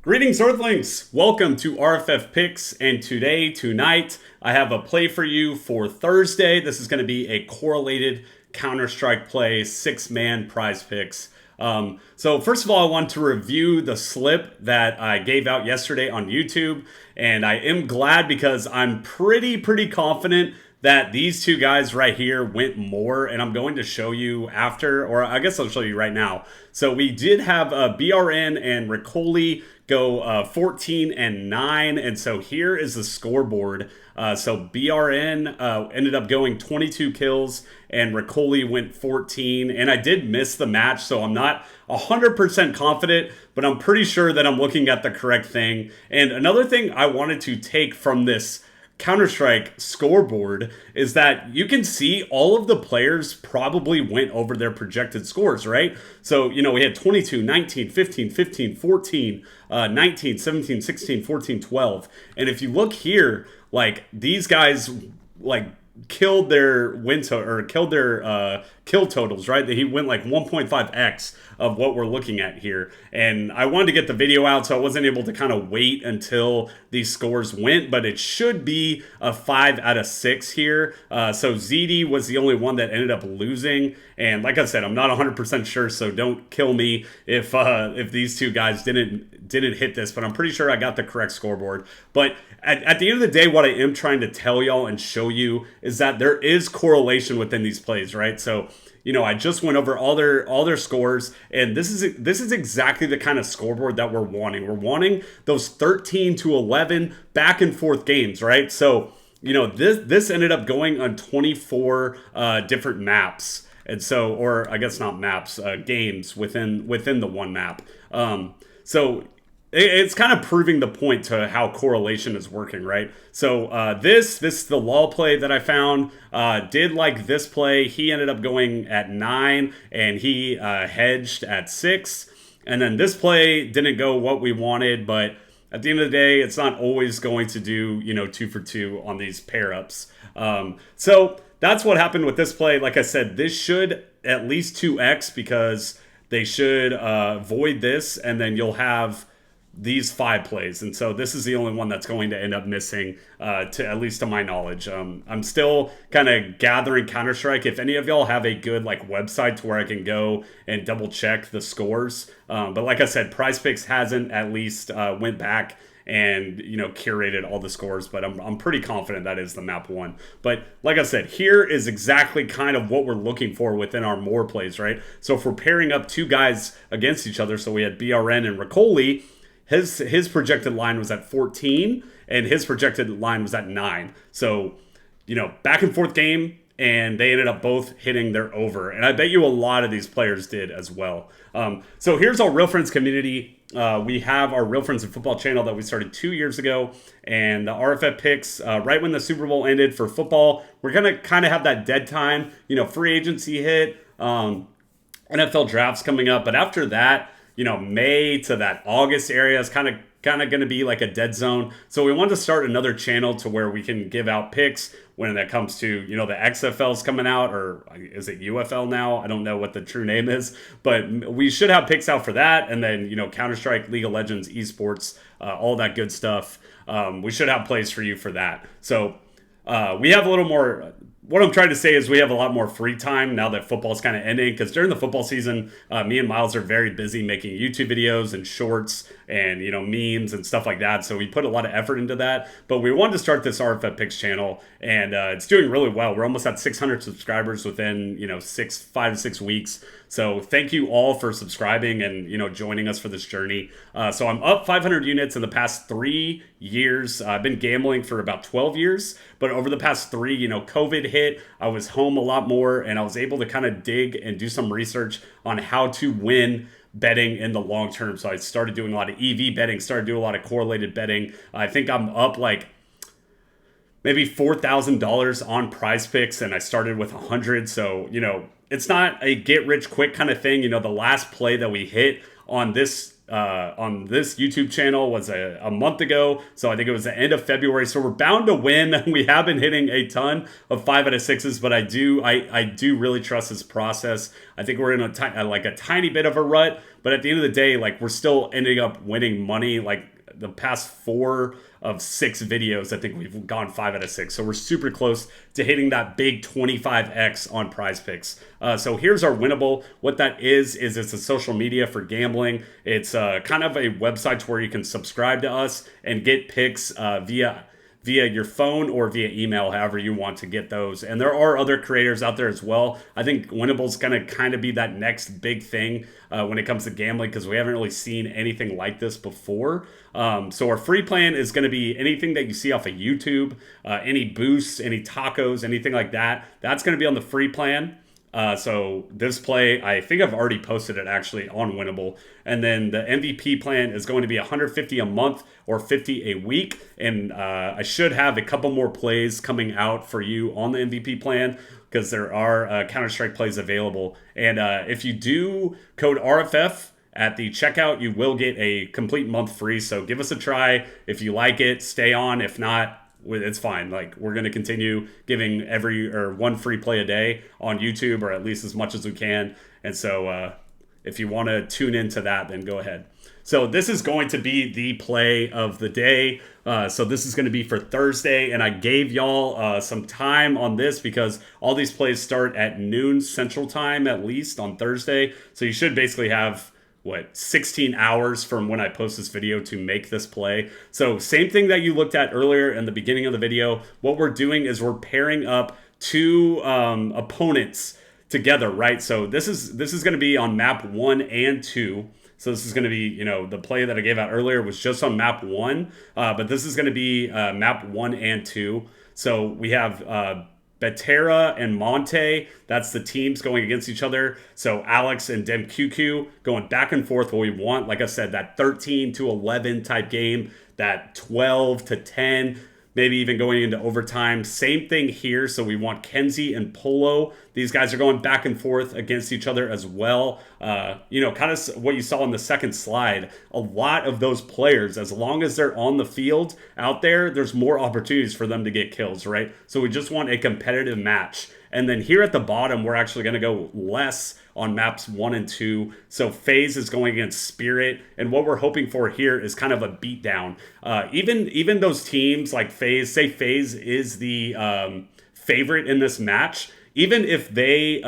Greetings, Earthlings! Welcome to RFF Picks, and tonight, I have a play for you for Thursday. This is going to be a correlated Counter-Strike play, 6-man prize picks. So first of all, I want to review the slip that I gave out yesterday on YouTube, and I am glad because I'm pretty confident that these two guys right here went more, and I'm going to show you after, or I guess I'll show you right now. So we did have BRN and Riccoli go 14 and 9, and so here is the scoreboard. So BRN ended up going 22 kills, and Riccoli went 14, and I did miss the match, so I'm not 100% confident, but I'm pretty sure that I'm looking at the correct thing. And another thing I wanted to take from this Counter-Strike scoreboard is that you can see all of the players probably went over their projected scores, right? So, we had 22, 19, 15, 15, 14, 19, 17, 16, 14, 12. And if you look here, like, these guys, like, killed their kill totals, right? He went like 1.5x of what we're looking at here. And I wanted to get the video out, so I wasn't able to kind of wait until these scores went, but it should be a 5 out of 6 here. So ZD was the only one that ended up losing. And like I said, I'm not 100% sure, so don't kill me if these two guys didn't hit this, but I'm pretty sure I got the correct scoreboard. But at the end of the day, what I am trying to tell y'all and show you is that there is correlation within these plays, right? So, I just went over all their scores, and this is exactly the kind of scoreboard that we're wanting. We're wanting those 13 to 11 back and forth games, right? So, this ended up going on 24 different maps. And so, or I guess not maps, games within the one map. So it's kind of proving the point to how correlation is working, right? So this is the law play that I found. Did like this play. He ended up going at 9, and he hedged at 6. And then this play didn't go what we wanted, but at the end of the day, it's not always going to do, 2 for 2 on these pair ups. So that's what happened with this play. Like I said, this should at least 2x because they should void this, and then you'll have these 5 plays. And so this is the only one that's going to end up missing, to at least to my knowledge. I'm still kind of gathering Counter-Strike. If any of y'all have a good website to where I can go and double check the scores. But like I said, PrizePicks hasn't at least went back and curated all the scores, but I'm pretty confident that is the map one. But like I said, here is exactly kind of what we're looking for within our more plays, right? So if we're pairing up two guys against each other, so we had BRN and Riccoli, his projected line was at 14 and his projected line was at 9. So, back and forth game, and they ended up both hitting their over. And I bet you a lot of these players did as well. So here's our Real Friends community. We have our Real Friends in Football channel that we started 2 years ago, and the RFF picks right when the Super Bowl ended for football. We're gonna kind of have that dead time, free agency hit, NFL drafts coming up, but after that, May to that August area is kind of going to be like a dead zone. So we want to start another channel to where we can give out picks when that comes to, the XFL's coming out, or is it UFL now? I don't know what the true name is, but we should have picks out for that. And then, Counter-Strike, League of Legends, esports, all that good stuff. We should have plays for you for that. So we have a little more. What I'm trying to say is we have a lot more free time now that football's kind of ending, because during the football season, me and Miles are very busy making YouTube videos and shorts and, memes and stuff like that. So we put a lot of effort into that. But we wanted to start this RFF Picks channel, and it's doing really well. We're almost at 600 subscribers within, 5 to 6 weeks. So thank you all for subscribing and, joining us for this journey. So I'm up 500 units in the past 3 years. I've been gambling for about 12 years, but over the past 3, COVID hit. I was home a lot more, and I was able to kind of dig and do some research on how to win betting in the long term. So I started doing a lot of EV betting, started doing a lot of correlated betting. I think I'm up like maybe $4,000 on PrizePicks, and I started with 100. So, it's not a get rich quick kind of thing. The last play that we hit on this on this YouTube channel was a month ago. So I think it was the end of February. So we're bound to win. We have been hitting a ton of 5 out of 6s, but I do really trust this process. I think we're in a tiny bit of a rut, but at the end of the day, like, we're still ending up winning money. Like, the past 4 of 6 videos, I think we've gone 5 out of 6. So we're super close to hitting that big 25x on PrizePicks. So here's our winnable. What that is it's a social media for gambling. It's kind of a website where you can subscribe to us and get picks via your phone or via email, however you want to get those. And there are other creators out there as well. I think Winnable's going to kind of be that next big thing when it comes to gambling, because we haven't really seen anything like this before. So our free plan is going to be anything that you see off of YouTube, any boosts, any tacos, anything like that. That's going to be on the free plan. So this play, I think I've already posted it actually on Winnable. And then the MVP plan is going to be $150 a month or $50 a week. And I should have a couple more plays coming out for you on the MVP plan, because there are Counter-Strike plays available. And if you do code RFF at the checkout, you will get a complete month free. So give us a try. If you like it, stay on. If not, it's fine. Like, we're going to continue giving one free play a day on YouTube, or at least as much as we can. And so if you want to tune into that, then go ahead. So this is going to be the play of the day. So this is going to be for Thursday, and I gave y'all some time on this because all these plays start at noon Central Time, at least on Thursday. So you should basically have 16 hours from when I post this video to make this play. So same thing that you looked at earlier in the beginning of the video. What we're doing is we're pairing up 2 opponents together, right? So this is going to be on map 1 and 2. So this is going to be, the play that I gave out earlier was just on map 1, but this is going to be map 1 and 2. So we have Betera and Monte, that's the teams going against each other. So Alex and DemQQ going back and forth. What we want, like I said, that 13 to 11 type game, that 12 to 10, maybe even going into overtime. Same thing here. So we want Kenzie and Polo. These guys are going back and forth against each other as well. Kind of what you saw in the second slide. A lot of those players, as long as they're on the field out there, there's more opportunities for them to get kills, right? So we just want a competitive match. And then here at the bottom, we're actually going to go less on maps 1 and 2. So FaZe is going against Spirit. And what we're hoping for here is kind of a beatdown. Even those teams like FaZe, say FaZe is the favorite in this match. Even if they,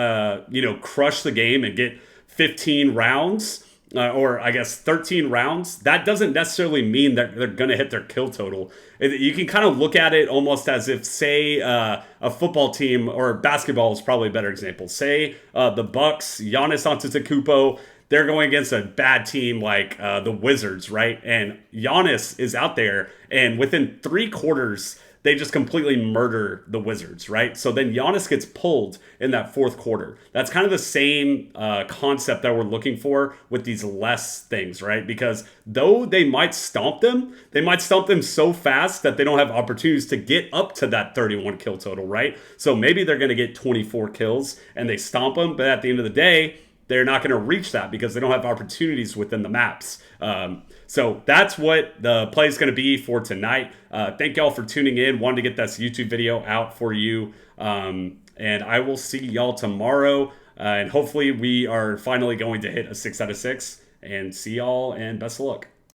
crush the game and get 15 rounds, or I guess 13 rounds, that doesn't necessarily mean that they're going to hit their kill total. You can kind of look at it almost as if, say, a football team, or basketball is probably a better example. Say the Bucks, Giannis Antetokounmpo, they're going against a bad team like the Wizards, right? And Giannis is out there, and within 3 quarters, they just completely murder the Wizards, right? So then Giannis gets pulled in that 4th quarter. That's kind of the same concept that we're looking for with these less things, right? Because though they might stomp them so fast that they don't have opportunities to get up to that 31 kill total, right? So maybe they're going to get 24 kills and they stomp them, but at the end of the day, they're not going to reach that because they don't have opportunities within the maps. So that's what the play is going to be for tonight. Thank y'all for tuning in. Wanted to get this YouTube video out for you. And I will see y'all tomorrow. And hopefully we are finally going to hit a 6 out of 6. And see y'all, and best of luck.